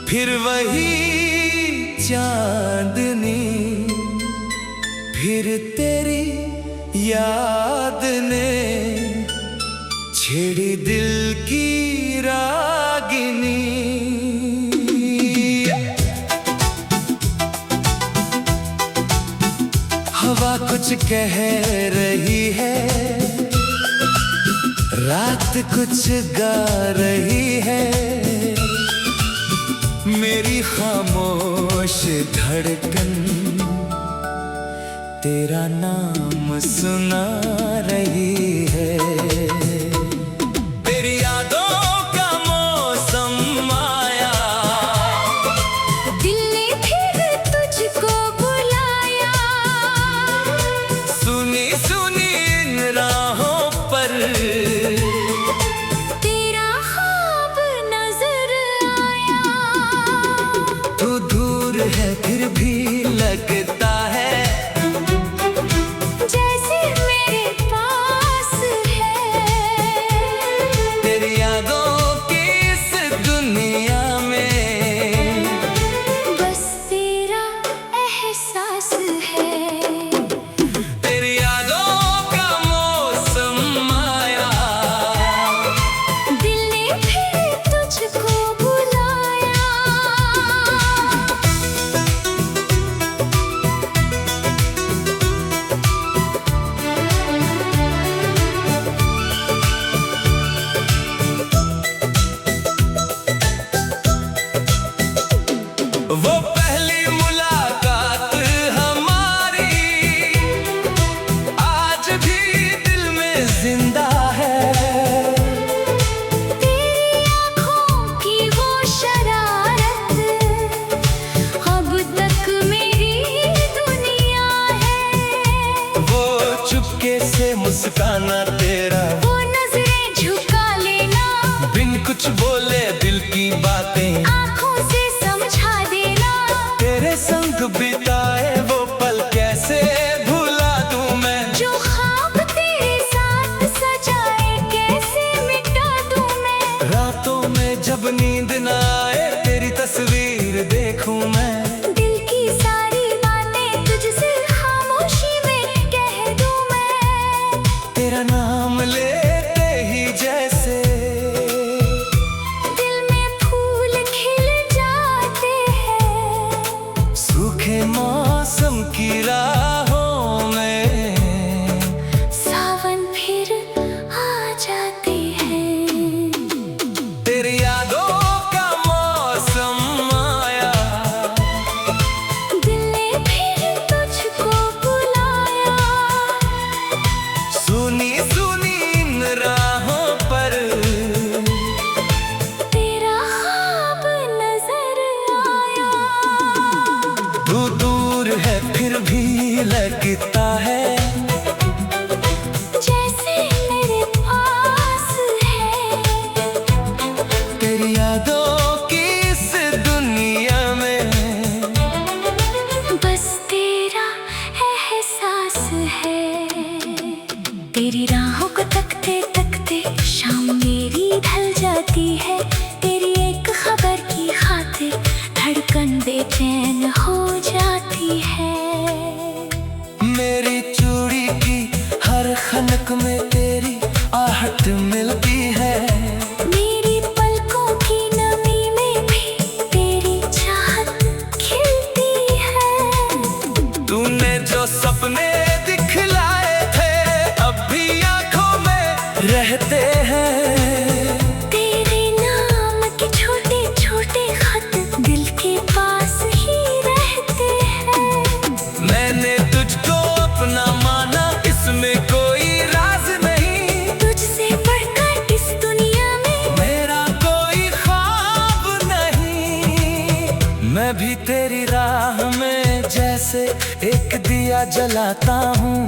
फिर वही चांदनी, फिर तेरी याद ने छेड़ी दिल की रागिनी। हवा कुछ कह रही है, रात कुछ गा रही है, मेरी खामोश धड़कन तेरा नाम सुना रही है। तेरी यादों का मौसम आया, दिल ने फिर तुझको बुलाया। सुनी सुनी इन राहों पर तेरा ख्वाब नजर आया। तू दूर है फिर भी लगता है जैसे मेरे पास है। तेरी यादों की इस दुनिया में बस तेरा एहसास है। तेरी यादों का मौसम आया, दिल ने फिर तुझको बुलाया। वो पहली मुलाकात हमारी आज भी दिल में जिंदा है। तेरी आँखों की वो शरारत अब तक मेरी दुनिया है। वो चुपके से मुस्काना तेरा, वो नजरें झुका लेना, बिन कुछ बोले दिल की बातें आँखों से समझा देना। तेरे संग बिताए वो पल कैसे भुला दूं मैं। जो ख्वाब तेरे साथ सजाए कैसे मिटा दूं मैं। रातों में जब नींद ना आए तेरी तस्वीर देखूं मैं। दिल की सारी बातें तुझसे खामोशी में कह दूं मैं। तेरा नाम लेते ही जैसे दिल में फूल खिल जाते हैं। सूखे मौसम की राहों में सावन फिर आ जाते हैं। तेरी यादों का मौसम आया, दिल ने फिर तुझको बुलाया। सुनी सुनी इन राहों पर तेरा ख्वाब नजर आया। तू दूर है फिर भी लगता है जैसे मेरे पास है। तेरी यादों की इस दुनिया में बस तेरा एहसास है। तेरी राहों को तकते तकते शाम मेरी ढल जाती है। तेरी एक खबर की खातिर धड़कन बेचैन हो जाती है। मेरी चूड़ी की हर खनक में तेरी आहट मिलती है। मेरी पलकों की नमी में भी तेरी चाहत खिलती है। तूने जो सपने दिखलाए थे अब भी आंखों में रहते हैं। तेरे नाम के छोटे छोटे खत दिल के पास ही रहते हैं। मैंने तुझको अपना माना, इसमें कोई राज नहीं। तुझसे बढ़कर इस दुनिया में मेरा कोई ख्वाब नहीं। मैं भी तेरी राह में जैसे एक दिया जलाता हूँ।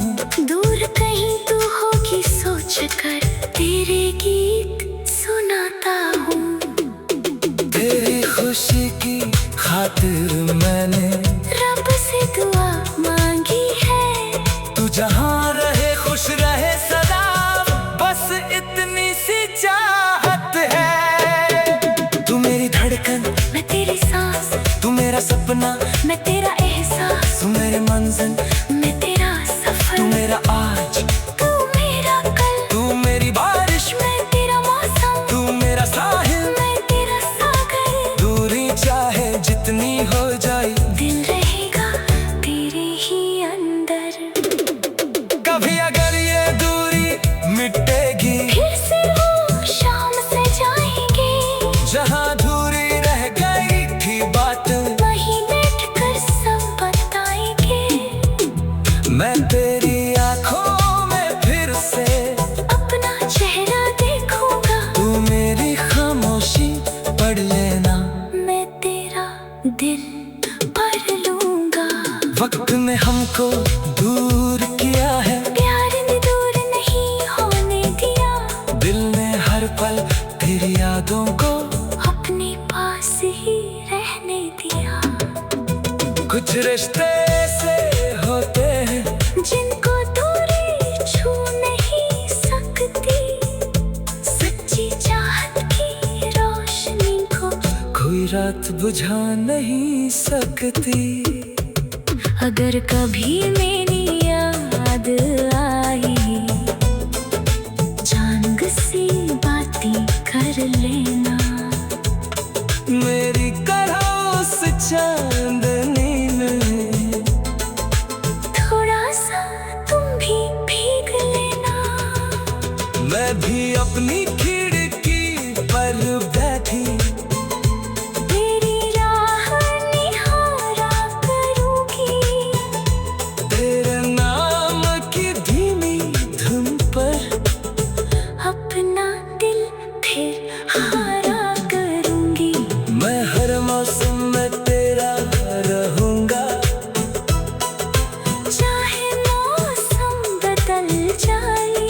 दूर कहीं तू होगी सोच कर तेरे गीत सुनाता हूँ। तेरी खुशी की खातिर मैंने रब से दुआ मांगी है। तू जहाँ रहे खुश रहे सदा, बस इतनी सी चाहत है। तू मेरी धड़कन मैं तेरे साथ मेरा सपना, मैं तेरा एहसास, तू मेरी मंजिल, मैं तेरा सफर, तू मेरा आज, तू मेरा कल, तू मेरी बारिश, मैं तेरा मौसम, तू मेरा साहिल, मैं तेरा सागर। दूरी चाहे जितनी हो जाए, दिल रहेगा तेरे ही अंदर। कभी अगर ये दूरी मिटेगी, फिर से वो शाम से जाएंगे, जहाँ अधूरी रह गई थी बात, वहीं बैठ कर सब बताएंगे। मैं तेरी आंखों में फिर से अपना चेहरा देखूंगा, तू मेरी खामोशी पढ़ लेना, मैं तेरा दिल पढ़ लूंगा। वक्त ने हमको दूर किया है, प्यार ने दूर नहीं होने दिया, दिल ने हर पल तेरी यादों को अपने पास ही रहने दिया। कुछ रिश्ते से होते हैं, जिनको दूरी छू नहीं सकती, सच्ची चाहत की रोशनी को कोई रात बुझा नहीं सकती। अगर कभी मेरी याद आई, जान सी बातें कर लेना, मेरी करो उस चांदनी में, थोड़ा सा तुम भी भीग लेना। मैं भी अपनी खिड़की पर बैठी तेरी राह निहारा करूंगी, तेरे नाम की धीमी धुन पर अपना दिल फिर हारा करूंगी। मैं हर मौसम में तेरा रहूंगा, चाहे मौसम बदल जाए,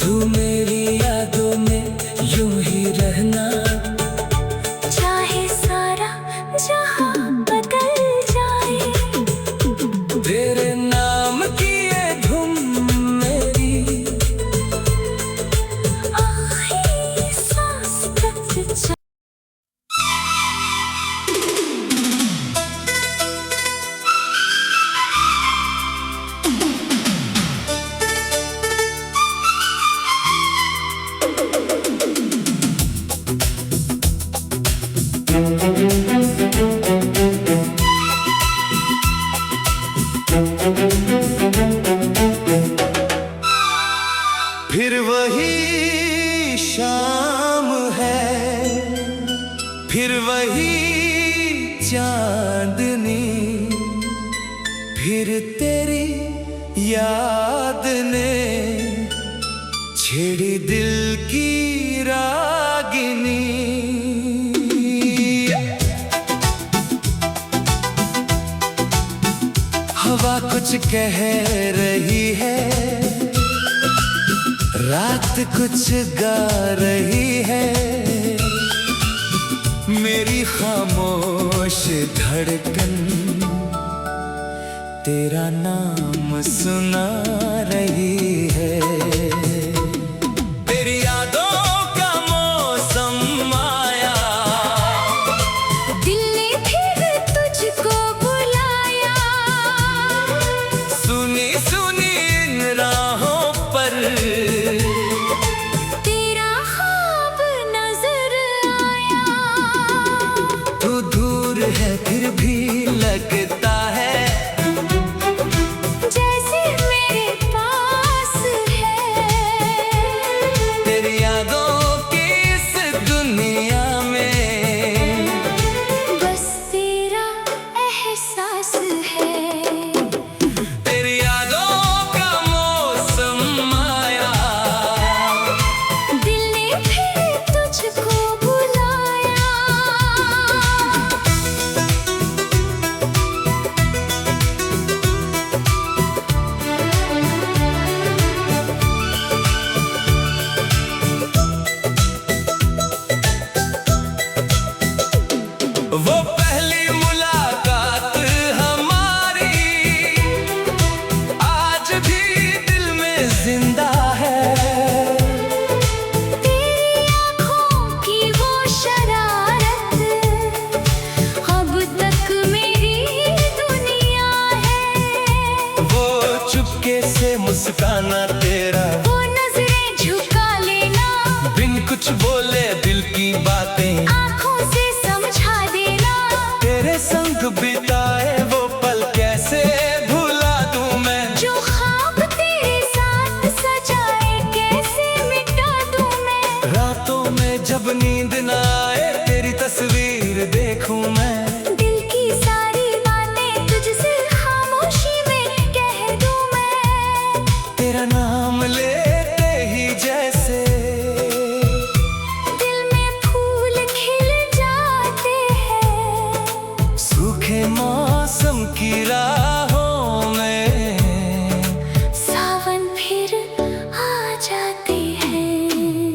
तू मेरी यादों में यूं ही रहना, चाहे सारा जहां बदल जाए, तेरे नाम की ये धुन मेरी आखिरी सांस तक जा। फिर वही शाम है, फिर वही चांदनी, फिर तेरी याद ने छेड़ी दिल की रागिनी। हवा कुछ कह रही है, रात कुछ गा रही है, मेरी खामोश धड़कन तेरा नाम सुना रही है। तेरी यादों का मौसम आया, दिल ने फिर तुझको बुलाया, सुनी सुनी इन राहों पर तेरा ख्वाब नजर आया। तू दूर है फिर भी लगता है, जैसे मेरे पास है, तेरी यादों की इस दुनिया में बस तेरा एहसास है। तेरी यादों का मौसम आया, दिल ने फिर तुझको बुलाया, मुस्काना तेरा, वो नजरें झुका लेना, बिन कुछ बोले दिल की बातें आंखों से समझा देना। तेरे संग बिताए वो पल कैसे भुला दूं मैं, जो ख्वाब तेरे साथ सजाए कैसे मिटा दूं मैं। रातों में जब नींद न आए तेरी तस्वीर देखूं मैं, दिल की सारी बातें तुझसे खामोशी में कह दूं मैं। तेरा नाम लेते ही जैसे दिल में फूल खिल जाते हैं, सूखे मौसम की राहों में सावन फिर आ जाते हैं।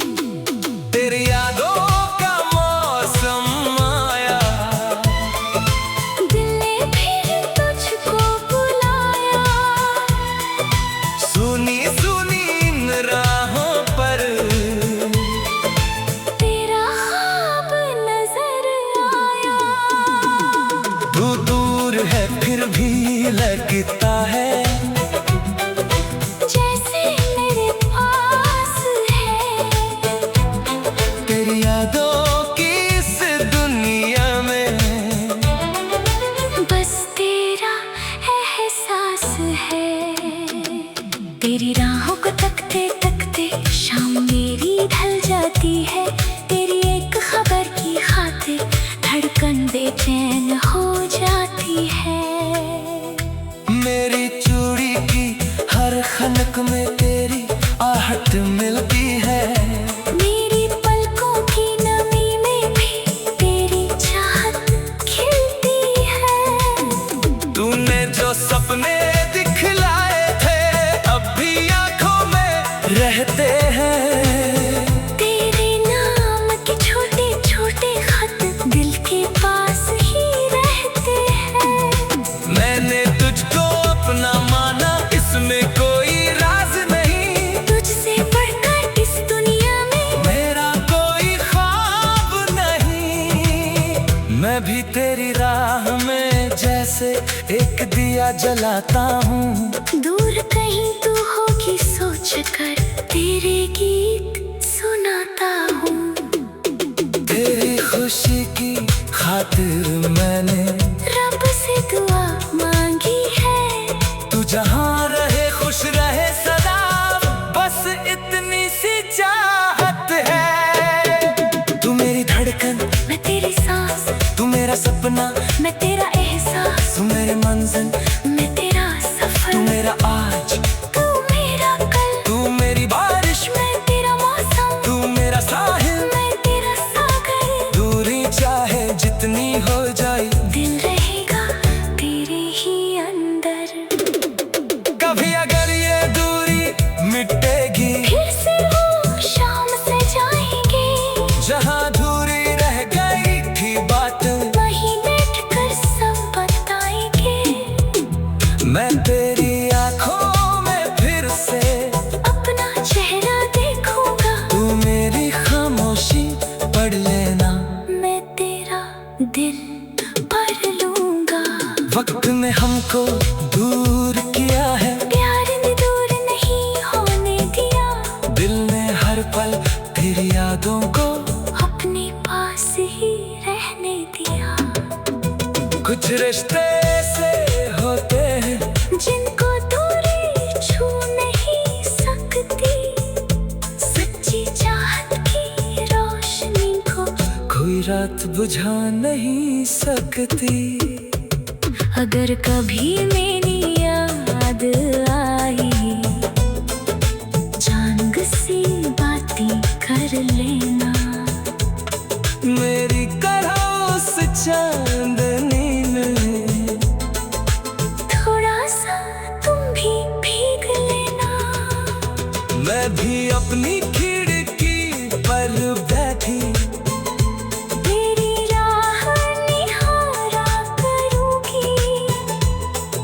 तेरी यादों का मौसम आया, दिल ने फिर तुझको बुलाया, सुनी सुनी इन राहों पर तेरा ख्वाब नजर आया। तू दूर है फिर भी लगता है जैसे मेरे पास है, तेरी यादों की इस दुनिया में बस तेरा एहसास है। तेरी राहों को तकते तकते शाम मेरी ढल जाती है, तेरी एक खबर की खातिर धड़कन बेचैन हो जाती है। मेरी चूड़ी की हर खनक में तेरी आहट मिलती है, मेरी पलकों की नमी में भी तेरी चाहत खिलती है। तूने जो सपने दिखलाए थे अब भी आंखों में रहते हैं, तेरे नाम के छोटे छोटे खत दिल के पास ही रहते हैं। मैंने तुझको अपना माना इसमें कोई राज नहीं, तुझसे बढ़कर इस दुनिया में मेरा कोई ख्वाब नहीं। मैं भी तेरी राह में जैसे एक दिया जलाता हूँ, दूर कहीं तू होगी सोच कर तेरे गीत सुनाता हूँ। तेरी खुशी की खातिर मैंने रब से दुआ मांगी है, तू जहाँ रहे खुश रहे सदा, बस इतनी सी चाहत है। तू मेरी धड़कन मैं तेरी सांस, तू मेरा सपना, मैं तेरा एहसास, तू मेरी मंजिल, मैं तेरा सफर, तू मेरा आज, तू मेरा कल, तू मेरी बारिश, मैं तेरा मौसम, तू मेरा साहिल। मैं तेरा सागर। दूरी चाहे जितनी हो जाए दिल रहेगा तेरे ही अंदर, कभी अगर ये दूरी मिटेगी फिर से वो शाम से जाएंगे, जहाँ अधूरी रह गई थी बात, वहीं बैठ कर सब बताएंगे। मैं तेरी आंखों में फिर से अपना चेहरा देखूंगा, तू मेरी खामोशी पढ़ लेना, मैं तेरा दिल पढ़ लूंगा। वक्त ने हमको दूर किया है, प्यार ने दूर नहीं होने दिया, दिल ने हर पल तेरी यादों को अपने पास ही रहने दिया। कुछ रिश्ते से होते हैं जिनको दूरी छू नहीं सकती, सच्ची चाहत की रोशनी को कोई रात बुझा नहीं सकती। अगर कभी मेरी याद आई, जान सी बातें कर लेना, मेरी करा उस चांदनी में थोड़ा सा तुम भी भीग लेना। मैं भी अपनी खिड़की पर बैठी तेरी राह निहारा करूंगी,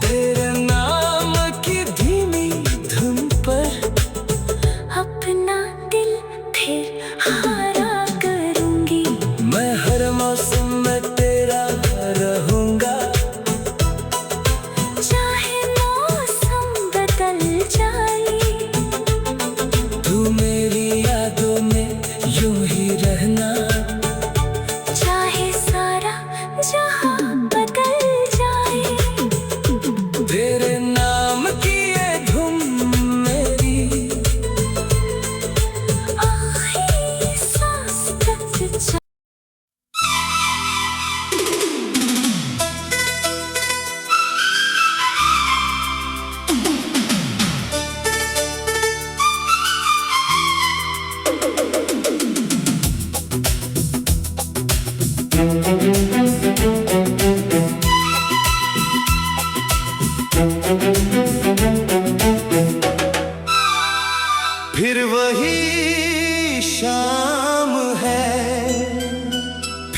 तेरे नाम की धीमी धुन पर अपना दिल फिर हारा करूंगी। मैं हर मौसम में तेरा रहूंगा, चाहे मौसम बदल जाए,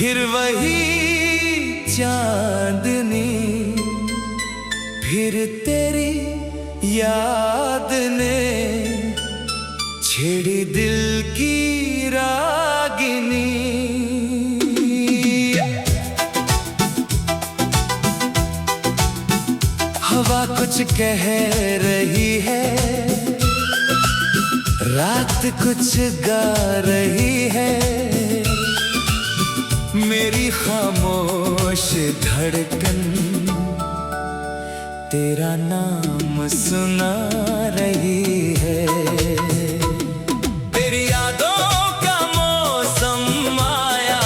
फिर वही चांदनी, फिर तेरी याद ने छेड़ी दिल की रागिनी। हवा कुछ कह रही है, रात कुछ गा रही है, मेरी खामोश धड़कन तेरा नाम सुना रही है। तेरी यादों का मौसम आया,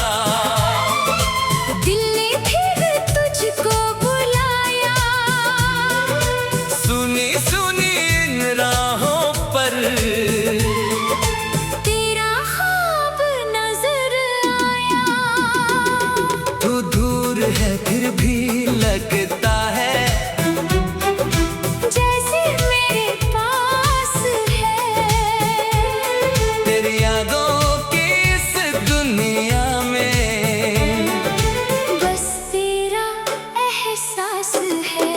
दिल ने फिर तुझको बुलाया, सुनी सुनी इन राहों पर तेरा ख्वाब नजर आया। तू दूर है फिर भी लगता है जैसे मेरे पास है, तेरी यादों की इस दुनिया में बस तेरा एहसास है।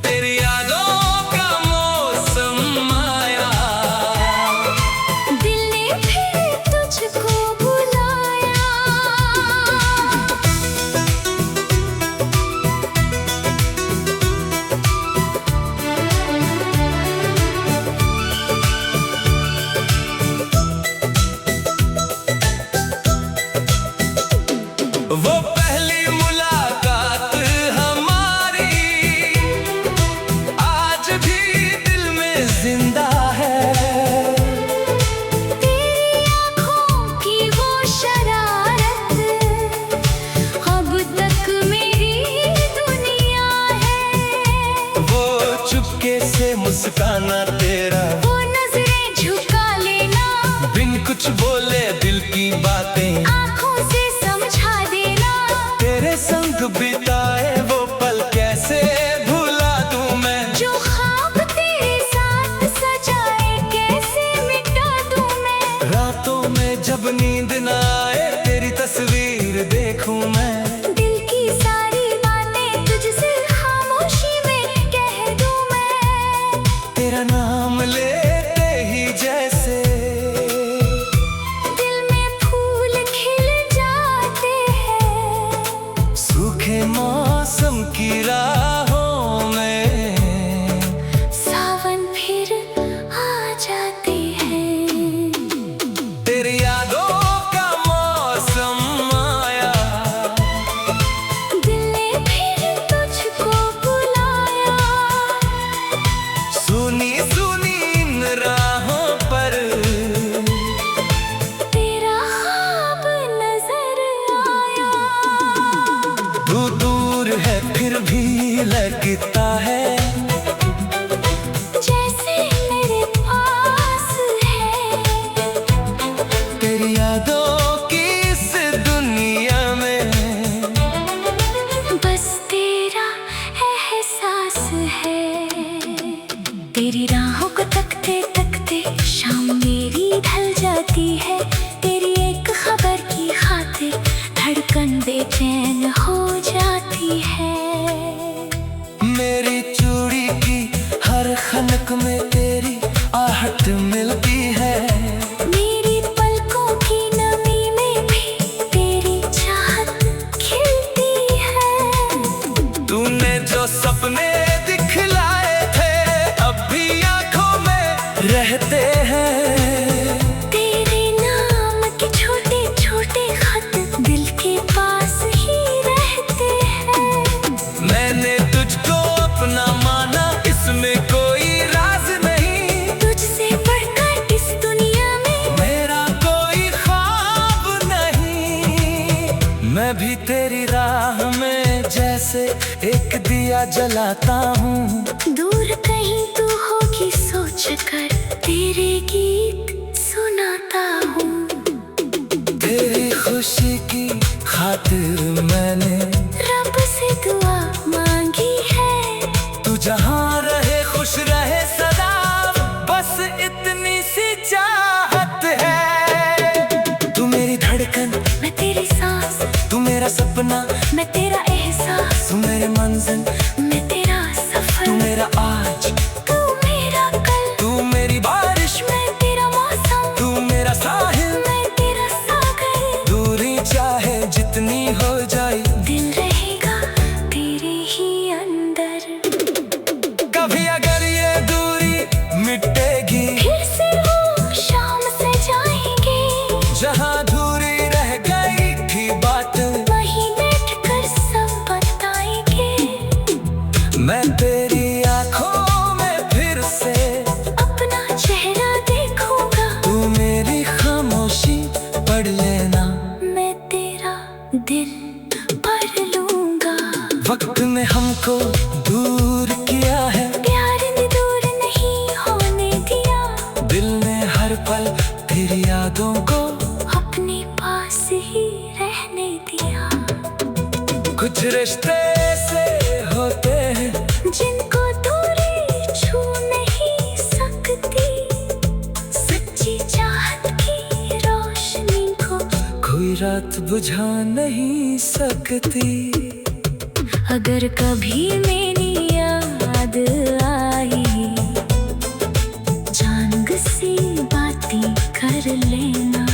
तेरी यादों का मौसम आया, दिल ने फिर तुझको बुलाया। वो पहली मुलाकात हमारी आज भी दिल में जिंदा है। तेरी आँखों की वो शरारत अब तक मेरी दुनिया है। वो चुपके से मुस्काना तेरा, वो नजरें झुका लेना, बिन कुछ बोले दिल की बातें आँखों से समझा देना। तेरे संग बिताए वो पल कैसे भुला दूं मैं, जो ख्वाब तेरे साथ सजाए कैसे मिटा दूं मैं। रातों में जब नींद न आए तेरी तस्वीर देखूं मैं। दिल की सारी बातें तुझसे खामोशी में कह दूं मैं। तेरा नाम लेते ही जैसे दिल में फूल खिल जाते हैं, सूखे मौसम की राहों में सावन फिर आ जाते हैं। तेरी यादों का मौसम आया, दिल ने फिर तुझको बुलाया, सुनी सुनी इन राहों पर तेरा ख्वाब नजर आया। तू दूर है फिर भी लगता है जैसे मेरे पास है, तेरी यादों की इस दुनिया में बस तेरा एहसास है। तेरी राहों को तकते तकते शाम मेरी ढल जाती है। तेरी एक खबर की खातिर धड़कन बेचैन हो जाती है। मेरी चूड़ी की हर खनक में तेरी आहट मिलती है। मेरी पलकों की नमी में भी तेरी चाहत खिलती है। तूने जो सपने दिखलाए थे अब भी आंखों में रहते हैं। तेरे नाम के छोटे छोटे खत दिल के पास ही रहते हैं। मैंने तुझको अपना माना, इसमें कोई राज नहीं। तुझसे बढ़कर इस दुनिया में मेरा कोई ख्वाब नहीं। मैं भी तेरी राह में जैसे एक दिया जलाता हूँ। दूर कहीं तू होगी सोच कर तेरे गीत सुनाता हूँ। तेरी खुशी की खातिर मैंने रब से दुआ मांगी है। तू जहाँ रहे खुश रहे सदा, बस इतनी सी चाहत है। तू मेरी धड़कन मैं तेरी सांस मेरा सपना, मैं तेरा एहसास, तू मेरे मंजिल, मैं तेरा सफर। तू मेरा आज, तू मेरा कल, तू मेरी बारिश, मैं तेरा मौसम। तू मेरा साहिल, मैं तेरा सागर। दूरी चाहे जितनी हो जाए, दिल रहेगा तेरे ही अंदर। कभी अगर ये दूरी मिटेगी, फिर से वो शाम से जाएंगे, जहाँ अधूरी रह गई थी बात, वहीं बैठ कर सब बताएंगे। मैं तेरी आंखों में फिर से अपना चेहरा देखूंगा, तू मेरी खामोशी पढ़ लेना, मैं तेरा दिल पढ़ लूंगा। वक्त ने हमको दूर किया है, प्यार ने दूर नहीं होने दिया, दिल ने हर पल तेरी यादों को अपने पास ही रहने दिया। कुछ रिश्ते से होते हैं, जिनको दूरी छू नहीं सकती, सच्ची चाहत की रोशनी को कोई रात बुझा नहीं सकती। अगर कभी मेरी याद आई, जान सी बातें कर लेना,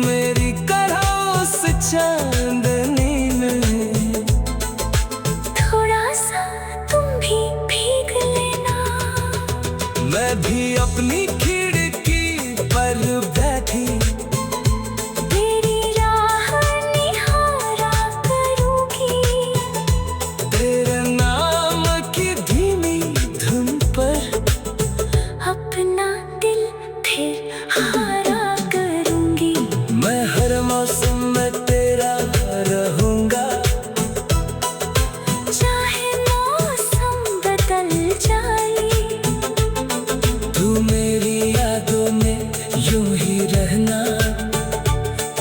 मेरी तरह उस चांदनी में थोड़ा सा तुम भी भीग लेना। मैं भी अपनी खिड़की पर बैठी तेरी राह निहारा करूंगी, तेरे नाम की धीमी धुन पर अपना दिल फिर हारा करूंगी। मैं हर मौसम में तेरा रहूंगा, चाहे मौसम बदल जाए, तू मेरी यादों में यूं ही रहना,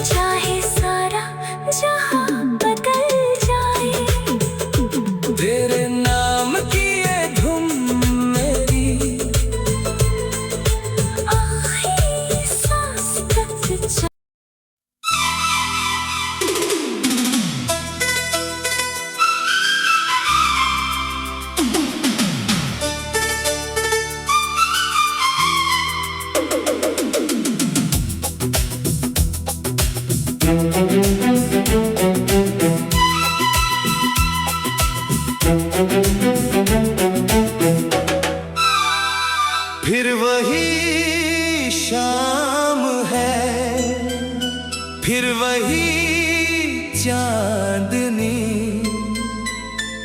चाहे सारा जहां बदल जाए, तेरे नाम की ये धुन मेरी आखिरी सांस तक जा। फिर वही शाम है, फिर वही चांदनी,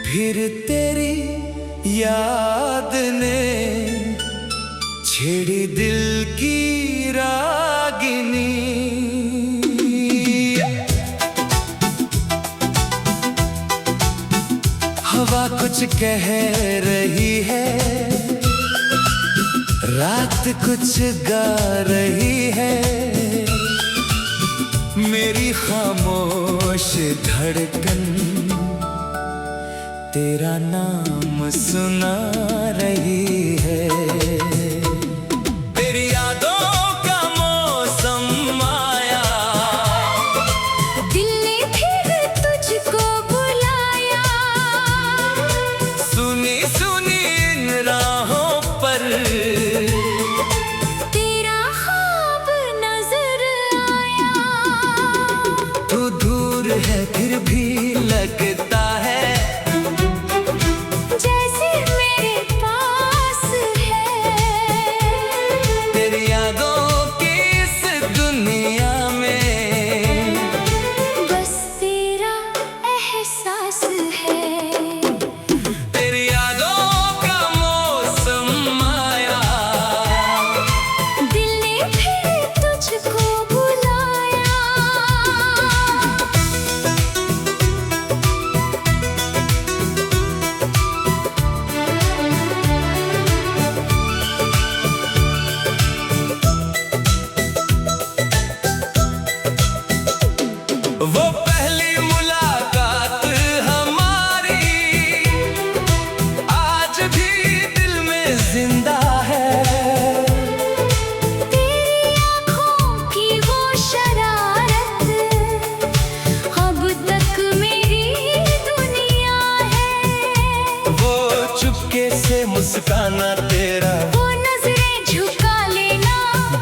फिर तेरी याद ने छेड़ी दिल की रागिनी। हवा कुछ कह रही है, रात कुछ गा रही है, मेरी खामोश धड़कन तेरा नाम सुना रही है। तेरी यादों का मौसम आया, दिल ने फिर तुझको बुलाया, सुनी सुनी इन राहों पर तेरा ख्वाब नजर आया। तू दूर है फिर भी लगता है, जैसे मेरे पास है, तेरी यादों की इस दुनिया में बस तेरा एहसास है। तेरी यादों का मौसम आया, दिल ने फिर तुझको बुलाया, वो पहली मुलाकात हमारी आज भी दिल में जिंदा है। तेरी आँखों की वो शरारत अब बहाना तेरा, वो नजरें झुका लेना,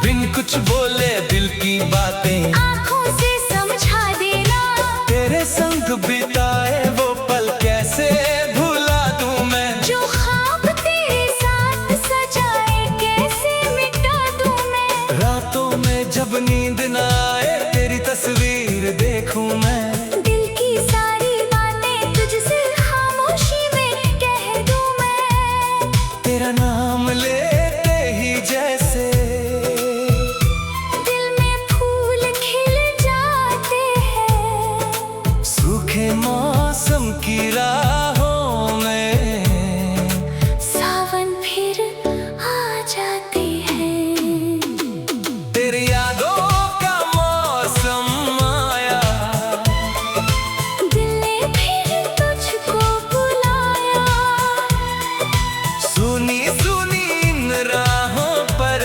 बिन कुछ बोले दिल की बातें आंखों से समझा देना। तेरे संग बिताए वो पल कैसे भुला दूं मैं, जो ख्वाब तेरे साथ सजाए कैसे मिटा दूं मैं। रातों में जब नींद ना आए तेरी तस्वीर देखूं मैं। दिल की सारी बातें तुझसे खामोशी में कह दूं मैं। तेरा नाम लेते ही जैसे दिल में फूल खिल जाते हैं, सूखे मौसम की राहों में सावन फिर आ जाते हैं। तेरी यादों का मौसम आया, दिल ने फिर तुझको बुलाया, सुनी सुनी इन राहों पर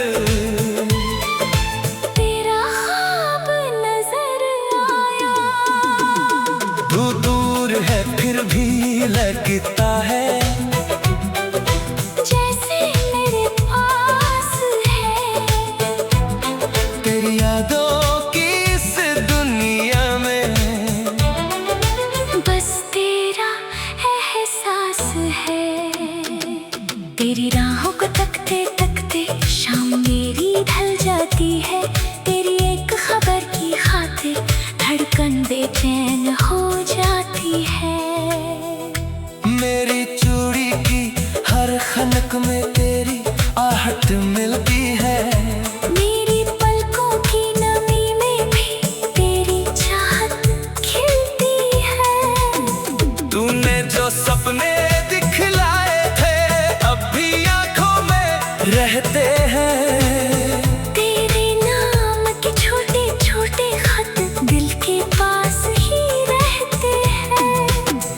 तेरा ख्वाब नजर आया। तू दूर है फिर भी लगता है, जैसे मेरे पास है। तेरी यादों की इस दुनिया में बस तेरा एहसास है। तेरी राहों को तकते तकते शाम मेरी ढल जाती है। तेरी एक खबर की खातिर धड़कन बेचैन हो जाती है। मेरी चूड़ी की हर खनक में तेरी आहट मिलती है, मेरी पलकों की नमी में भी तेरी चाहत खिलती है। तूने जो सपने दिखलाए थे अब भी आंखों में रहते हैं। तेरे नाम के छोटे छोटे खत दिल के पास ही रहते हैं।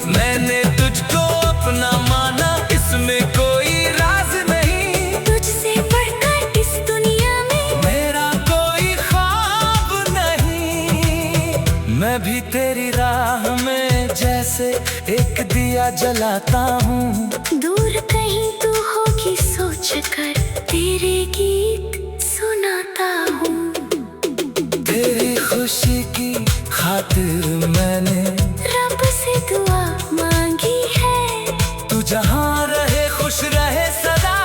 मैंने तुझको अपना माना, इसमें कोई राज नहीं, तुझसे बढ़कर इस दुनिया में मेरा कोई ख्वाब नहीं। मैं भी तेरी राह में जैसे एक दिया जलाता हूँ, दूर कहीं तू होगी सोच कर तेरे गीत सुनाता हूँ। तेरी खुशी की खातिर मैंने रब से दुआ मांगी है, तू जहाँ रहे खुश रहे सदा,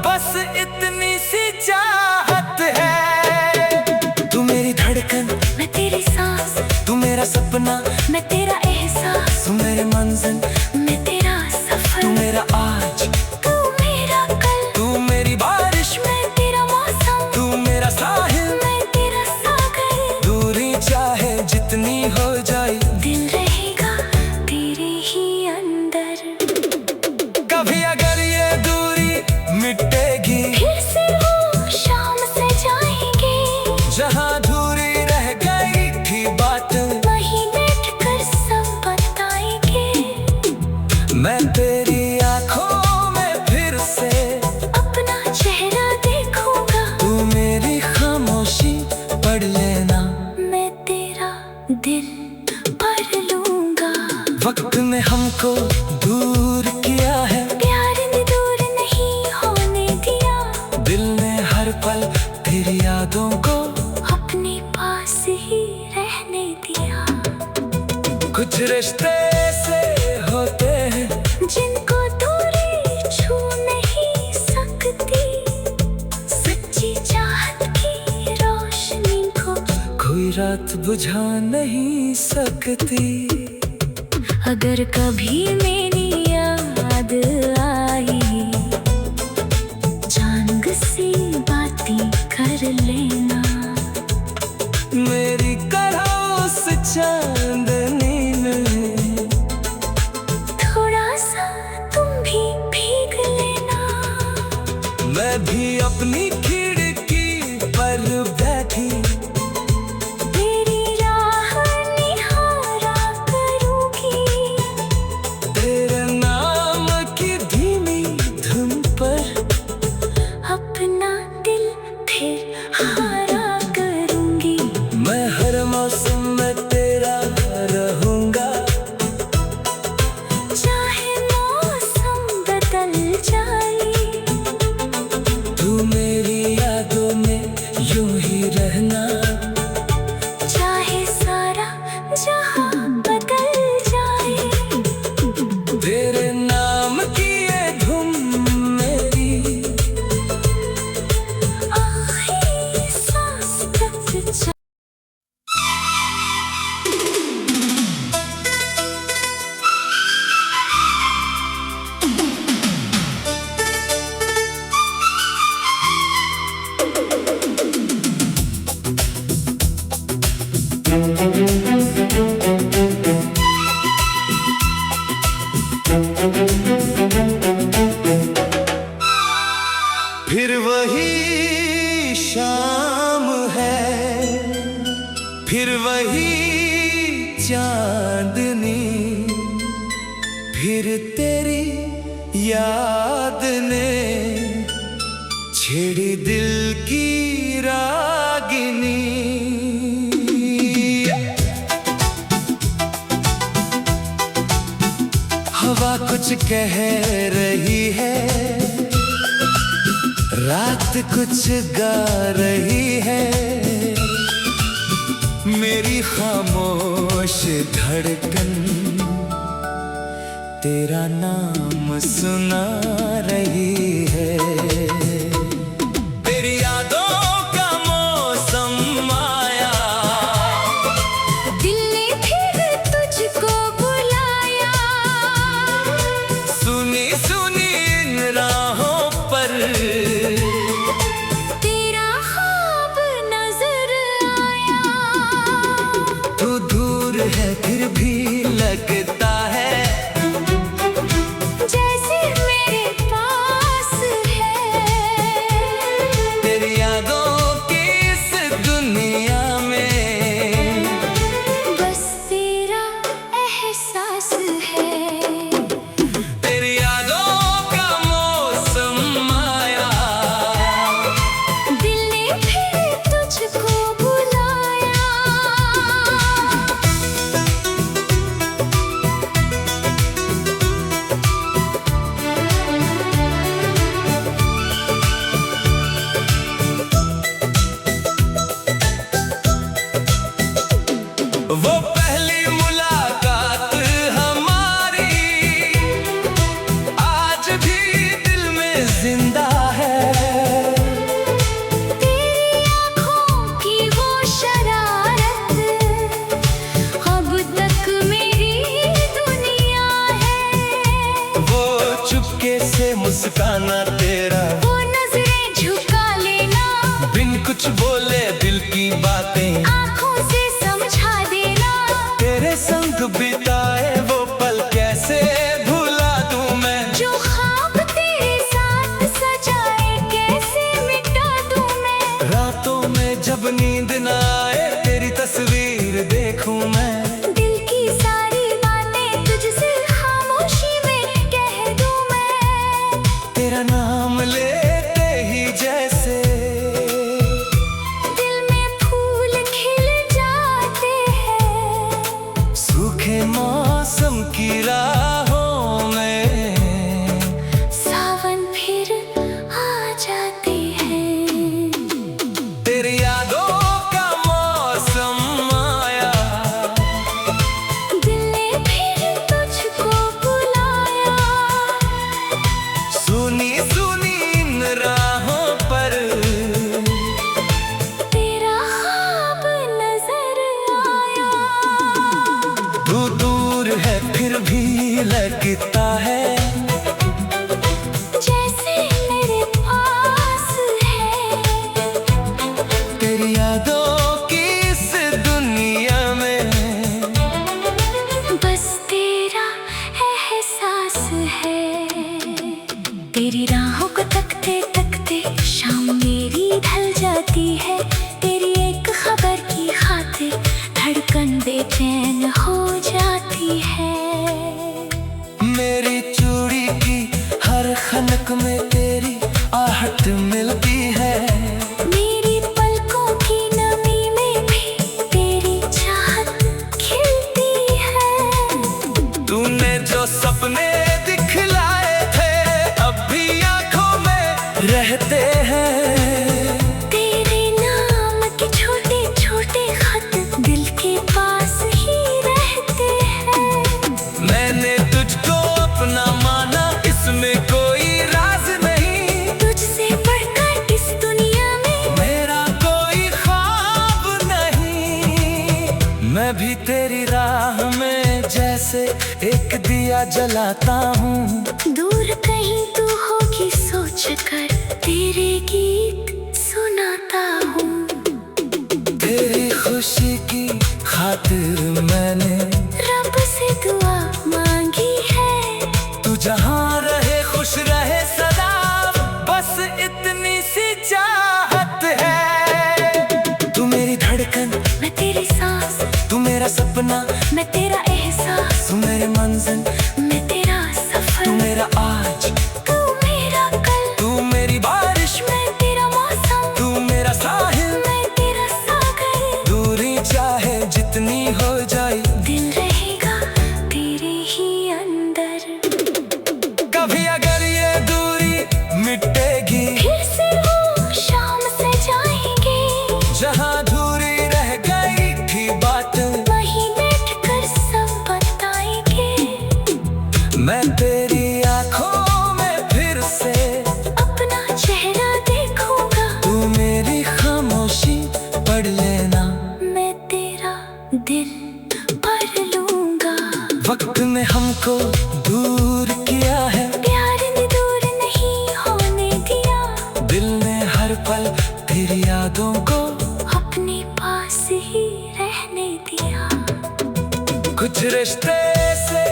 बस इतनी सी चाहत है। तू मेरी धड़कन मैं तेरी सांस, तू मेरा सपना, मैं तेरा एहसास, तू मेरी मंजिल, मैं तेरा सफर। तू मेरा आज, तू मेरा कल, तू मेरी बारिश, मैं तेरा मौसम, तू मेरा साहिल। मैं तेरा सागर। दूरी चाहे जितनी हो जाए, दिल रहेगा तेरे ही अंदर। कभी अगर ये दूरी मिटेगी, फिर से वो शाम से जाएंगे, जहाँ अधूरी रह गई थी बात, वहीं बैठ कर सब बताएंगे। मैं तेरी आंखों में फिर से अपना चेहरा देखूंगा, तू मेरी खामोशी पढ़ लेना, मैं तेरा दिल पढ़ लूंगा। वक्त ने हमको दूर किया है, प्यार ने दूर नहीं होने दिया, दिल ने हर पल तेरी यादों को अपने पास ही रहने दिया। कुछ रिश्ते से होते हैं जिनको दूरी छू नहीं सकती, सच्ची चाहत की रोशनी को कोई रात बुझा नहीं सकती। अगर कभी मेरी याद आई, जान सी बातें कर लेना। मेरी करो उस चांदनी में थोड़ा सा तुम भी भीग लेना। मैं भी अपनी खिड़की पर बैठी तेरी राह निहारा करूंगी, तेरे नाम की धीमी धुन पर अपना दिल फिर हारा करूंगी। मैं हर मौसम में तेरा रहूंगा, चाहे मौसम बदल जाए, चांदनी, फिर तेरी याद ने छेड़ी दिल की रागिनी। हवा कुछ कह रही है, रात कुछ गा रही है, मेरी खामोश धड़कन तेरा नाम सुना रही है। तेरी यादों का मौसम आया, दिल ने फिर तुझको बुलाया, सुनी सुनी इन राहों पर तेरा ख्वाब नजर आया। तू दूर है फिर भी लगता है जैसे मेरे पास है, तेरी यादों की इस दुनिया में बस तेरा एहसास है। तेरी यादों का मौसम आया, दिल ने फिर तुझको बुलाया। वो पहली मुलाकात हमारी आज भी दिल में जिंदा है। तेरी आँखों की वो शरारत अब तक मेरी दुनिया है। वो चुपके से मुस्काना तेरा, वो नजरें झुका लेना, बिन कुछ बोले दिल की बातें आँखों से समझा देना। तेरे संग बिताए वो पल कैसे भुला दूं मैं, जो ख्वाब तेरे साथ सजाए कैसे मिटा दूं मैं। रातों में जब नींद न आए तेरी तस्वीर देखूं मैं। दिल की सारी बातें तुझसे खामोशी में कह दूं मैं। तेरा नाम लेते ही जैसे दिल में फूल खिल जाते हैं, सूखे मौसम की राहों में सावन फिर आ जाते हैं। तेरी यादों का मौसम आया, दिल ने फिर तुझको बुलाया, सुनी सुनी इन राहों पर तेरा ख्वाब नजर आया। तू दूर है फिर भी लगता है जैसे मेरे पास है, तेरी यादों की इस दुनिया में बस तेरा एहसास है। तेरी राहों को तकते तकते शाम मेरी ढल जाती है। तेरी एक खबर की खातिर धड़कन बेचैन हो जाती है। मेरी चूड़ी की हर खनक में तेरी आहट मिलती है। मेरी पलकों की नमी में भी तेरी चाहत खिलती है। तूने जो सपने दिखलाए थे अब भी आंखों में रहते हैं। तेरे नाम के छोटे छोटे खत दिल के पास ही रहते हैं। मैंने तुझको अपना माना, इसमें कोई राज नहीं। तुझसे बढ़कर इस दुनिया में मेरा कोई ख्वाब नहीं। मैं भी तेरी राह में जैसे एक दिया जलाता हूँ। दूर कहीं तू होगी सोच कर तेरे गीत सुनाता हूँ। तेरी खुशी की खातिर मैंने रब से दुआ मांगी है। तू जहाँ रहे खुश रहे सदा, बस इतनी सी चाहत है। तू मेरी धड़कन, मैं तेरी सांस, तू मेरा सपना, मैं तेरा एहसास, तू मेरी मंजिल, मैं तेरा सफर, तू मेरा आज, तू मेरा कल, तू मेरी बारिश, मैं तेरा मौसम, तू मेरा साहिल, मैं तेरा सागर। दूरी चाहे जितनी हो जाए, दिल रहेगा तेरे ही अंदर। कभी अगर ये दूरी मिटेगी, फिर से वो शाम से जाएंगे, जहाँ अधूरी रह गई थी बात, वहीं बैठ कर सब बताएंगे। मैं तेरी आंखों में फिर से अपना चेहरा देखूंगा, तू मेरी खामोशी पढ़ लेना, मैं तेरा दिल भर लूंगा। वक्त ने हमको दूर किया है, प्यार ने दूर नहीं होने दिया, दिल ने हर पल तेरी यादों को अपने पास ही रहने दिया। कुछ रिश्ते से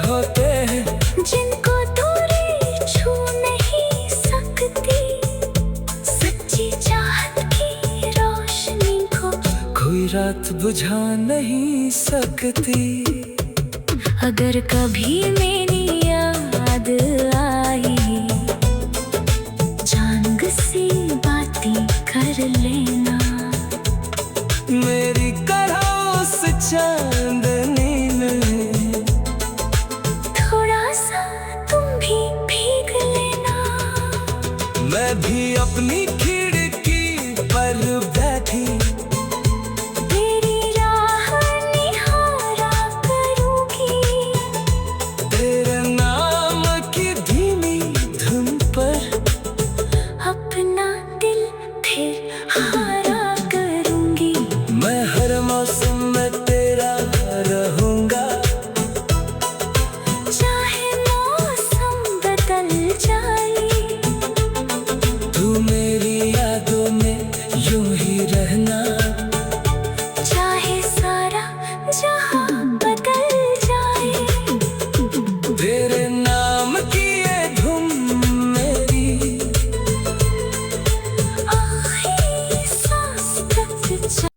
होते हैं, जिनको दूरी छू नहीं सकती, सच्ची चाहत की रोशनी को कोई रात बुझा नहीं सकती। अगर कभी मेरी याद आई, चांद सी बातें कर लेना, मेरी करो उस चांदनी में, थोड़ा सा तुम भी भीग लेना। मैं भी अपनी खिड़की पर बैठी तेरी राह निहारा करूंगी, तेरे नाम की धीमी धुन पर, अपना दिल फिर हारा करूंगी। मैं हर मौसम में तेरा रहूंगा, चाहे मौसम बदल जाए, तू मेरी यादों में यूं ही रहना, चाहे सारा जहां बदल जाए, तेरे नाम की ये धुन मेरी आखिरी सांस तक जा।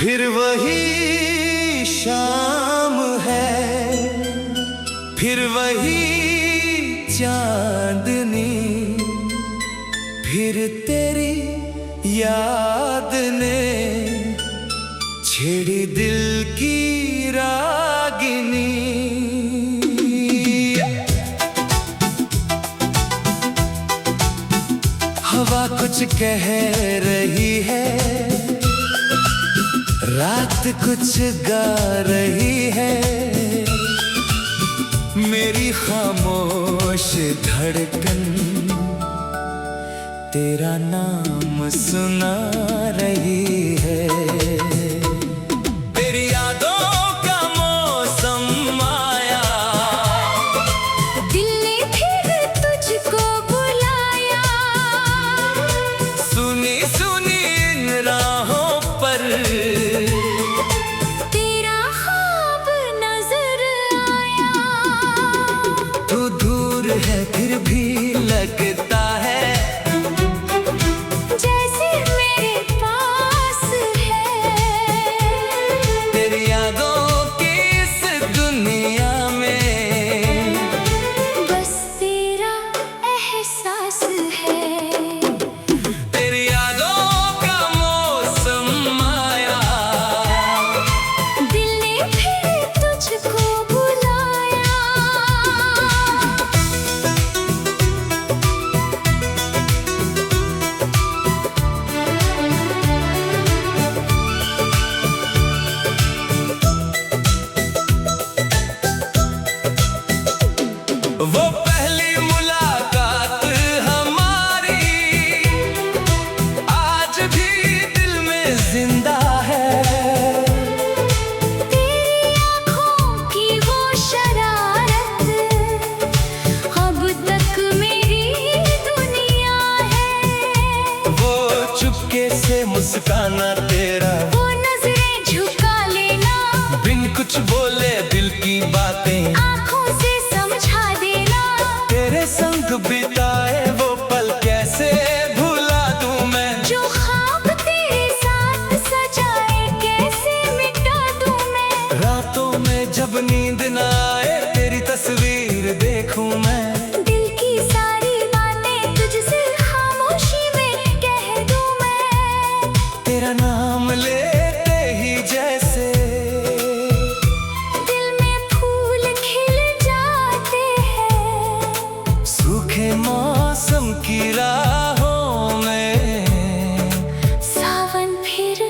फिर वही शाम है, फिर वही चांदनी, फिर तेरी याद ने छेड़ी दिल की रागिनी। हवा कुछ कह रही है, रात कुछ गा रही है, मेरी खामोश धड़कन तेरा नाम सुना रही है। तेरी यादों का मौसम आया, दिल ने फिर तुझको बुलाया, सुनी सुनी इन राहों पर, तेरा ख्वाब नजर आया। तू दूर है फिर भी लगता है, जैसे मेरे पास है, तेरी यादों की इस दुनिया में बस तेरा एहसास है। तेरी यादों का मौसम आया, दिल ने फिर तुझको बुलाया, बहाना तेरा, वो नजरें झुका लेना, बिन कुछ बोले दिल की बातें आंखों से समझा देना। तेरे संग बिताए वो पल कैसे भुला दूं मैं, जो ख्वाब तेरे साथ सजाए कैसे मिटा दूं मैं। रातों में जब नींद न आए तेरी तस्वीर देखूं मैं। दिल की सारी बातें तुझसे खामोशी में कह दूं मैं। तेरा नाम लेते ही जैसे दिल में फूल खिल जाते हैं, सूखे मौसम की राहों में सावन फिर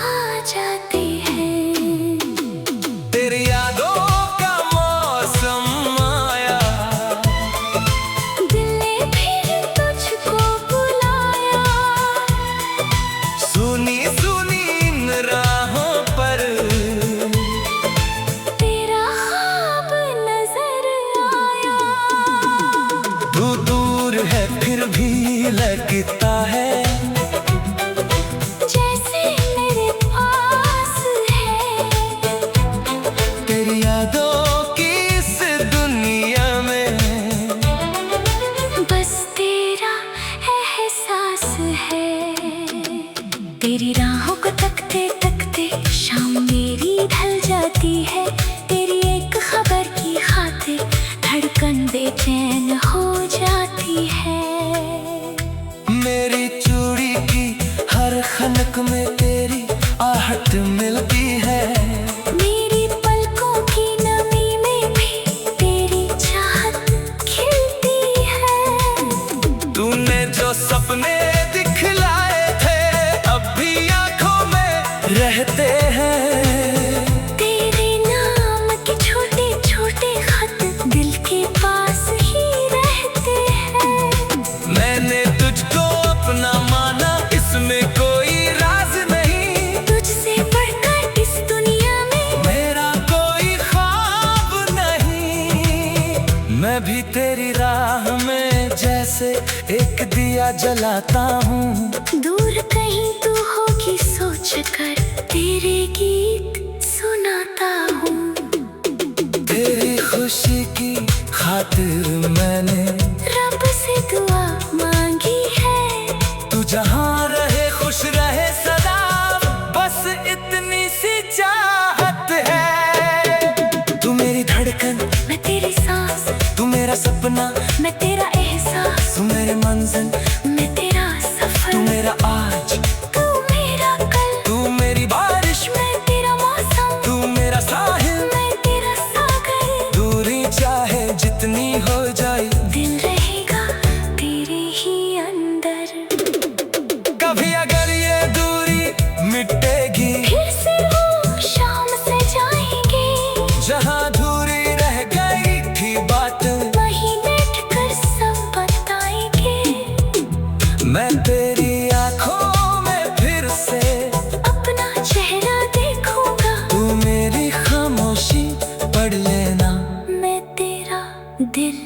आ जाते हैं। तेरी यादों का मौसम आया, दिल ने फिर तुझको बुलाया। सुनी सुनी इन राहों पर तेरा ख्वाब नजर आया। तू दूर है फिर भी लगता है, जैसे मेरे पास है। तेरी यादों की इस दुनिया में बस तेरा एहसास है। तेरी राहों को तकते तकते शाम मेरी ढल जाती है। तेरी एक खबर की खातिर धड़कन बेचैन हो जाती है। मेरी चूड़ी की हर खनक में तेरी आहट मिलती है, मेरी पलकों की नमी में भी तेरी चाहत खिलती है। तूने जो सपने दिखलाए थे अब भी आंखों में रहते हैं। तेरे नाम के छोटे छोटे खत दिल के पास ही रहते हैं। मैंने तुझको अपना माना, इसमें कोई राज नहीं, तुझसे बढ़कर इस दुनिया में मेरा कोई ख्वाब नहीं। मैं भी तेरी राह में जैसे एक दिया जलाता हूँ, दूर कहीं तू होगी सोच कर तेरे गीत सुनाता हूँ। तेरी खुशी की खातिर मैंने रब से दुआ मांगी है। तू जहाँ रहे खुश रहे सदा, बस इतनी सी चाहत है। तू मेरी धड़कन मैं तेरी सांस, तू मेरा सपना, मैं तेरा एहसास, तू मेरे मंजिल, मैं तेरा तू सफर। मेरा आज, तू मेरा कल, तू मेरी बारिश, मैं तेरा मौसम, तू मेरा साहिल। मैं तेरा सागर। दूरी चाहे जितनी हो जाए, दिल रहेगा तेरे ही अंदर। कभी अगर ये दूरी मिटेगी, फिर से वो शाम से जाएंगे, जहाँ दूरी रह गई थी बात, वहीं बैठ कर सब बताएंगे। मैं तेरी आंखों में फिर से अपना चेहरा देखूंगा, तू मेरी खामोशी पढ़ लेना। मैं तेरा दिल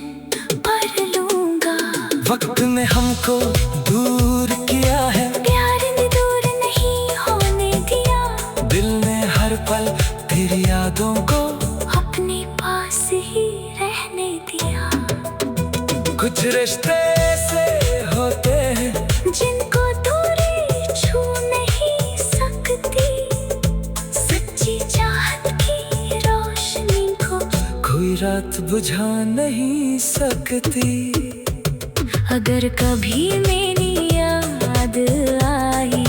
पढ़ लूंगा। वक्त ने हमको दूर किया है, प्यार ने दूर नहीं होने दिया, दिल ने हर पल तेरी यादों को अपने पास ही रहने दिया। कुछ रिश्ते से होते हैं, जिनको दूरी छू नहीं सकती, सच्ची चाहत की रोशनी को कोई रात बुझा नहीं सकती। अगर कभी मेरी याद आई,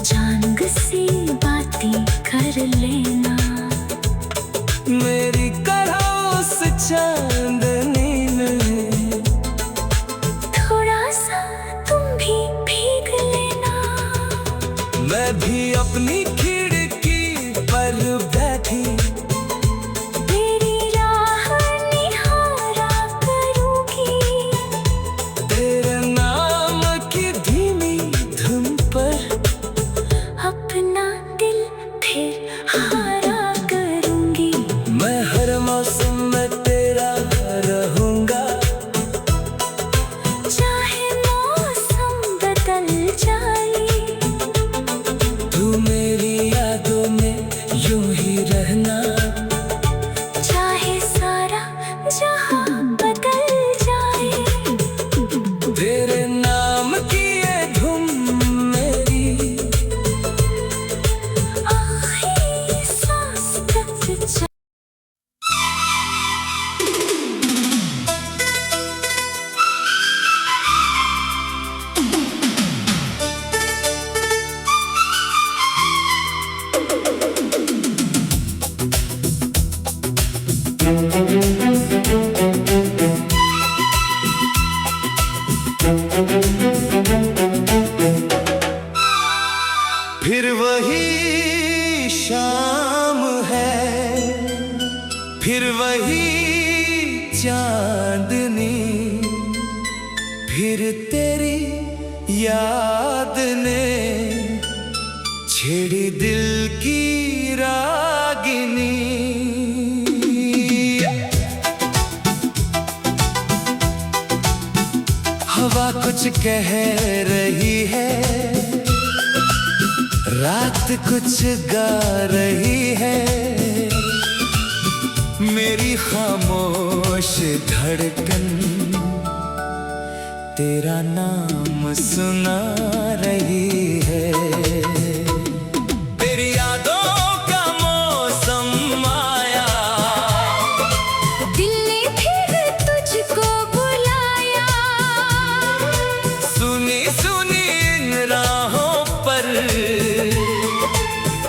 जान सी बातें कर लेना। मेरी करो उस चांदनी में थोड़ा सा तुम भी भीग लेना। मैं भी अपनी खिड़की पर बैठी तेरी राह निहारा करूंगी, तेरे नाम की धीमी धुन पर अपना दिल फिर हारा करूंगी। मैं हर मौसम में तेरा रहूंगा, चाहे मौसम बदल जाए, फिर तेरी याद ने छेड़ी दिल की रागिनी। हवा कुछ कह रही है, रात कुछ गा रही है, मेरी खामोश धड़कन तेरा नाम सुना रही है। तेरी यादों का मौसम आया, दिल ने फिर तुझको बुलाया, सुनी सुनी इन राहों पर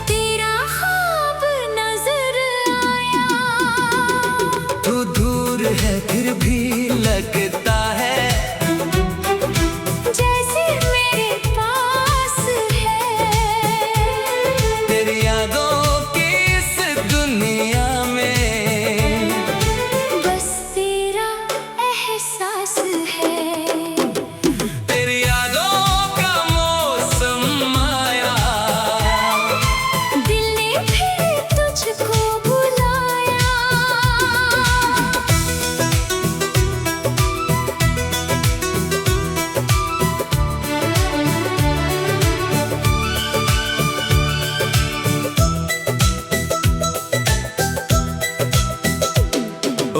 तेरा ख्वाब नजर आया। तू दूर है फिर भी लगता है जैसे मेरे पास है। तेरी यादों की इस दुनिया में बस तेरा एहसास है। तेरी यादों का मौसम आया, दिल ने फिर तुझको बुलाया।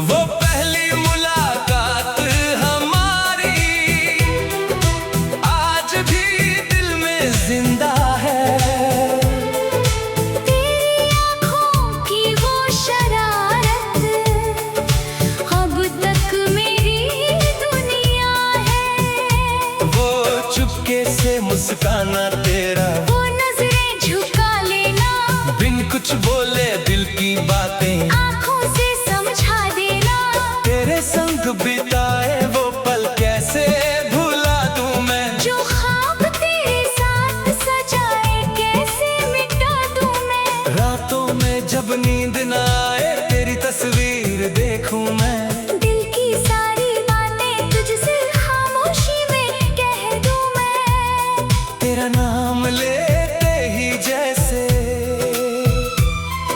वो पहली मुलाकात हमारी आज भी दिल में जिंदा है। तेरी आँखों की वो शरारत अब तक मेरी दुनिया है। वो चुपके से मुस्काना तेरा, वो नजरें झुका लेना, बिन कुछ बोले दिल की बातें आँखों से समझा देना। तेरे संग बिताए वो पल कैसे भुला दूं मैं। जो ख्वाब तेरे साथ सजाए कैसे मिटा दूं मैं। रातों में जब नींद न आए तेरी तस्वीर देखूं मैं। दिल की सारी बातें तुझसे खामोशी में कह दूं मैं। तेरा नाम लेते ही जैसे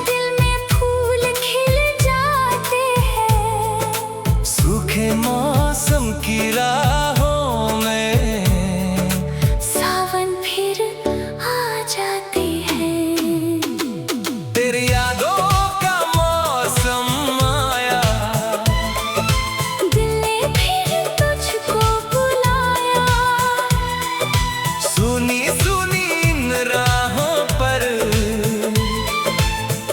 दिल में फूल खिल जाते हैं। सूखे मौसम की राहों में सावन फिर आ जाते हैं। तेरी यादों का मौसम आया, दिल ने फिर तुझको बुलाया, सुनी सुनी इन राहों पर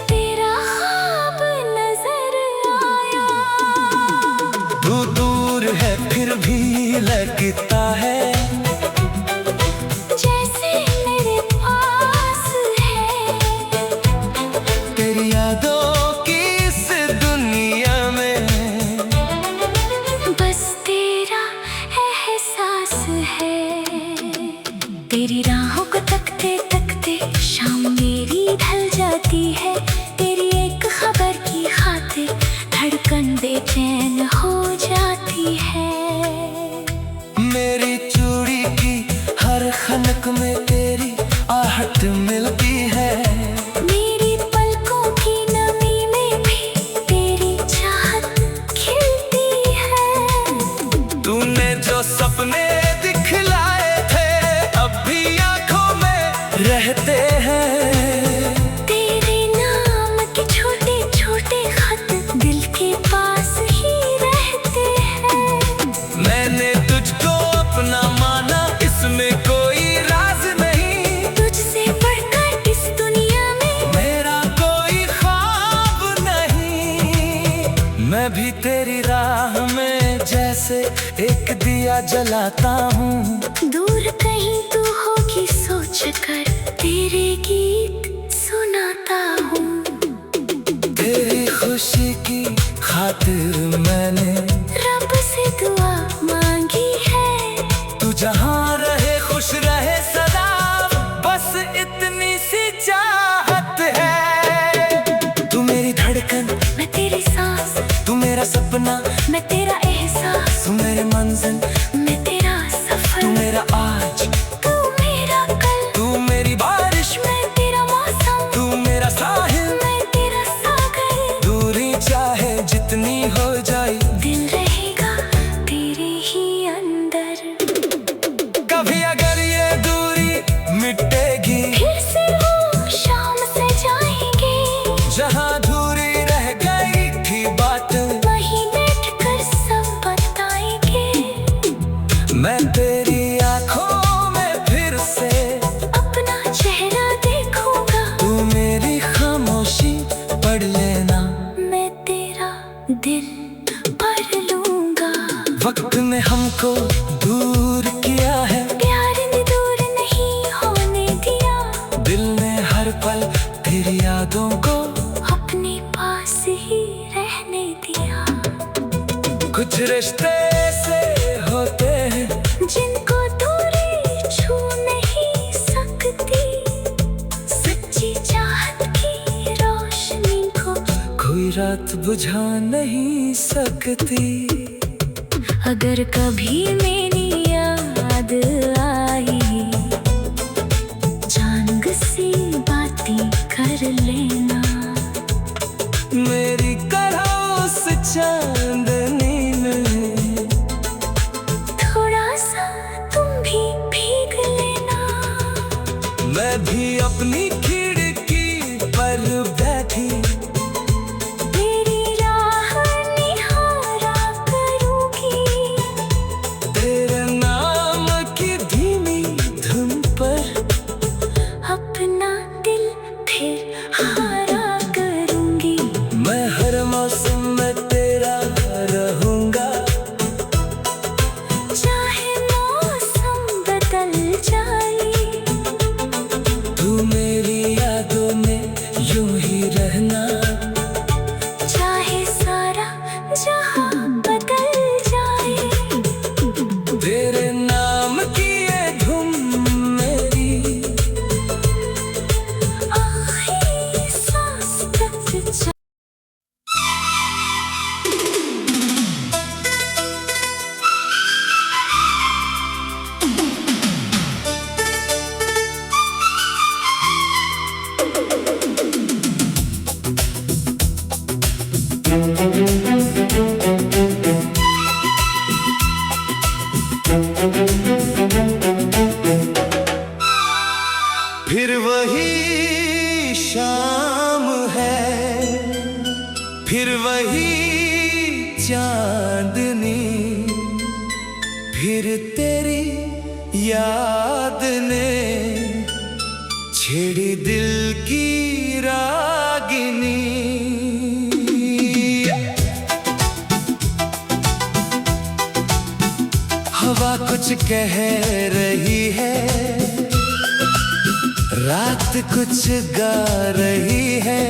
तेरा ख्वाब नजर आया। तू दूर है फिर भी लगता है जैसे मेरे पास है। तेरी यादों की इस दुनिया में बस तेरा एहसास है। तेरी राहों को तकते तकते शाम मेरी ढल जाती है। तेरी एक खबर की खातिर धड़कन बेचैन हो जाती है। मेरी चूड़ी की हर खनक में तेरी आहट मिलती है। मेरी पलकों की नमी में भी तेरी चाहत खिलती है। तूने जो सपने दिखलाए थे अब भी आंखों में रहते हैं। तेरे नाम के छोटे छोटे खत दिल के पास ही रहते हैं। मैंने तुझको अपना माना, इसमें कोई राज नहीं। तुझसे बढ़कर इस दुनिया में मेरा कोई ख्वाब नहीं। मैं भी तेरी राह में जैसे एक दिया जलाता हूँ। दूर कहीं तू होगी सोच कर तेरे गीत सुनाता हूँ। तेरी खुशी की खातिर मैंने रब से दुआ मांगी है। तू जहाँ रहे खुश रहे सदा, बस इतनी सी चाहत है। तू मेरी धड़कन, मैं तेरी सांस, तू मेरा सपना, मैं तेरा एहसास, तू मेरे मंजिल, मैं तेरा मैं तेरी आंखों में फिर से अपना चेहरा देखूंगा। तू मेरी खामोशी पढ़ लेना, मैं तेरा दिल पढ़ लूंगा। वक्त ने हमको दूर किया है, प्यार ने दूर नहीं होने दिया। दिल ने हर पल तेरी यादों को अपने पास ही रहने दिया। कुछ रिश्ते से होते हैं जिनको दूरी छू नहीं सकती, सच्ची चाहत की रोशनी को कोई रात बुझा नहीं सकती। अगर कभी मेरी याद आई, चांद सी बातें कर लेना। मेरी करह उस चांदनी में थोड़ा सा तुम भी भीग लेना। मैं भी अपनी खिड़की पर बैठी तेरी राह निहारा करूंगी। तेरे नाम की धीमी धुन पर अपना दिल फिर हारा करूंगी। मैं हर मौसम में तेरा रहूंगा, चाहे मौसम बदल जाए। तू मेरी यादों में यूं ही रहना, चाहे सारा जहां बदल जाए। तेरे नाम की ये धुन मेरी आखिरी सांस तक फिर वही शाम है, फिर वही चांदनी, फिर तेरी याद ने छेड़ी दिल की रागिनी। हवा कुछ कह रही है, रात कुछ गा रही है,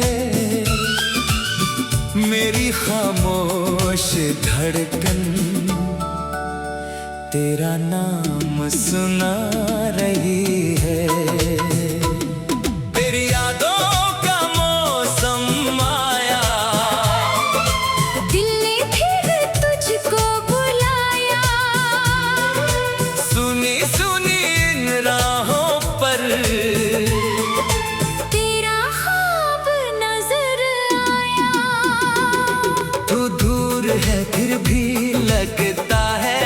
मेरी खामोश धड़कन तेरा नाम सुना रही है। तेरी यादों का मौसम आया, दिल ने फिर तुझको बुलाया। सुनी सुनी इन राहों पर तेरा ख्वाब नजर आया। तू दूर है फिर भी लगता है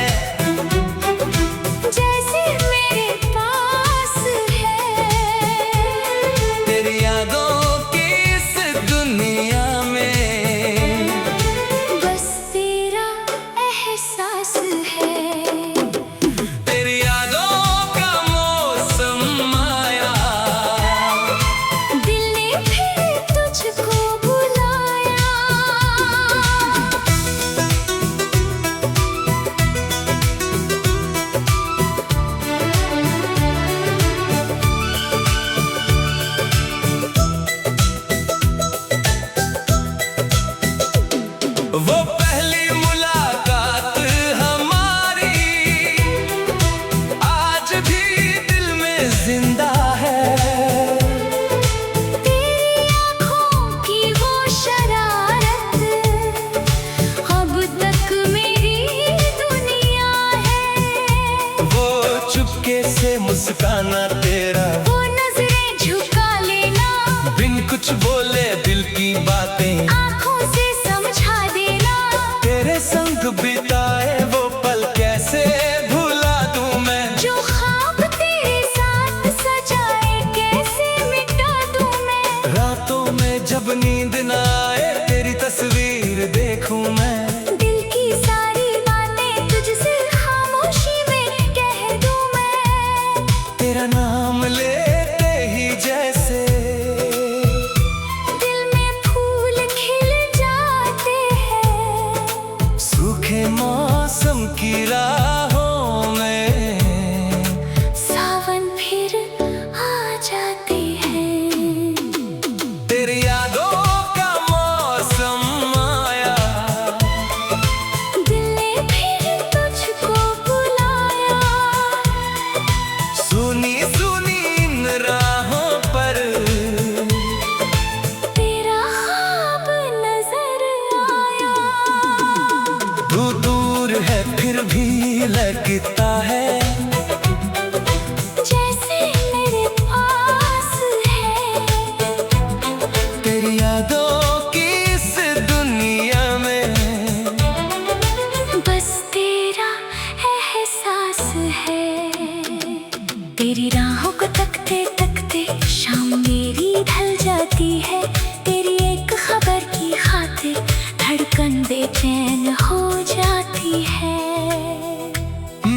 जैसे मेरे पास है। तेरी यादों की इस दुनिया में बस तेरा एहसास है। तेरी यादों का मौसम आया, दिल ने फिर तुझको बुलाया। वो पहली मुलाकात हमारी आज भी दिल में जिंदा है। तेरी आँखों की वो शरारत अब तक मेरी दुनिया है। वो चुपके से मुस्काना तेरा, वो नजरें झुका लेना, बिन कुछ बोले दिल की बातें आँखों से समझा देना। तेरे संग बिताए वो पल कैसे भुला दूं मैं। जो ख्वाब तेरे साथ सजाए कैसे मिटा दूं मैं। रातों में जब नींद न आए तेरी तस्वीर देखूं मैं। दिल की सारी बातें तुझसे खामोशी में लगता है, जैसे मेरे पास है। तेरी यादों की इस दुनिया में बस तेरा एहसास है। तेरी राहों को तकते तकते शाम मेरी ढल जाती है। तेरी एक खबर की खातिर धड़कन बेचैन हो जाती है।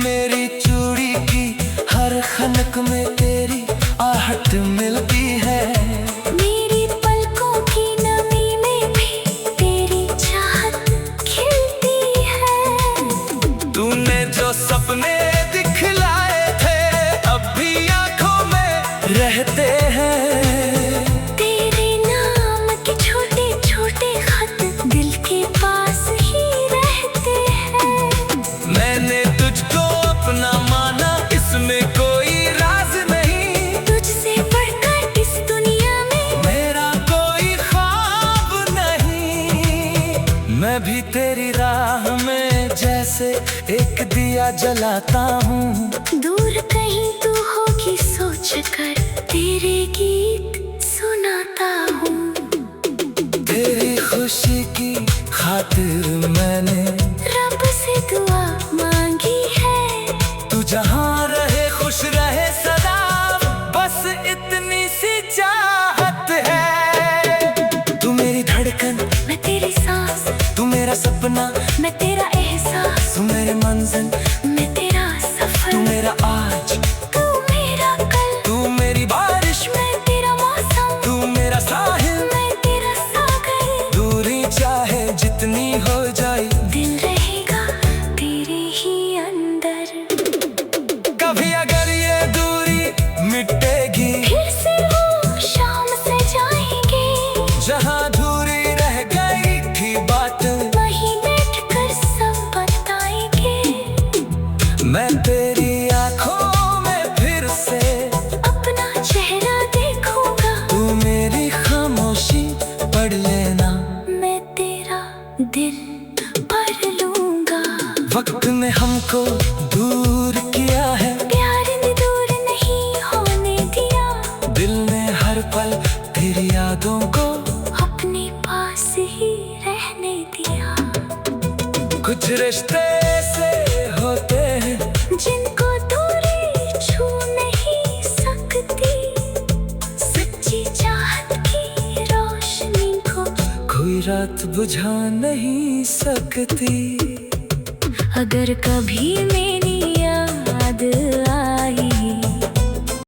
मेरी चूड़ी की हर खनक में तेरी आहट मिलती है। मेरी पलकों की नमी में भी तेरी चाहत खिलती है। तूने जो सपने दिखलाए थे अब भी आंखों में रहते हैं। तेरे नाम के छोटे छोटे खत दिल के पास ही रहते हैं। मैंने तुझको अपना माना, इसमें कोई राज नहीं। तुझसे बढ़कर इस दुनिया में मेरा कोई ख्वाब नहीं। मैं भी तेरी राह में जैसे एक दिया जलाता हूँ। दूर कहीं तू होगी सोच कर तेरे गीत सुनाता हूँ। तेरी खुशी की खातिर मैंने रब से दुआ मांगी है। तू जहाँ रहे खुश रहे सदा, बस इतनी सी चाहत है। तू मेरी धड़कन, मैं तेरी सांस, तू मेरा सपना, मैं तेरा एहसास, तू मेरी मंजिल, मैं तेरा सफर। तू मेरा आज, तू मेरा कल, तू मेरी बारिश, मैं तेरा मौसम, तू मेरा साहिल। मैं तेरा सागर। दूरी चाहे जितनी हो जाए, दिल रहेगा तेरे ही अंदर। कभी अगर ये दूरी मिटेगी, फिर से वो शाम से जाएंगे जहाँ अधूरी रह गई थी बात, वहीं बैठ कर सब बताएंगे। मैं तेरी आंखों में फिर से अपना चेहरा देखूंगा, तू मेरी खामोशी पढ़ लेना। मैं तेरा दिल भर लूंगा। वक्त ने हमको दूर किया है, प्यार ने दूर नहीं होने दिया। दिल ने हर पल तेरी यादों को अपने पास ही रहने दिया। कुछ रिश्ते से होते हैं जिनको दूरी छू नहीं सकती। सच्ची चाहत की रोशनी को कोई रात बुझा नहीं सकती। अगर कभी मेरी याद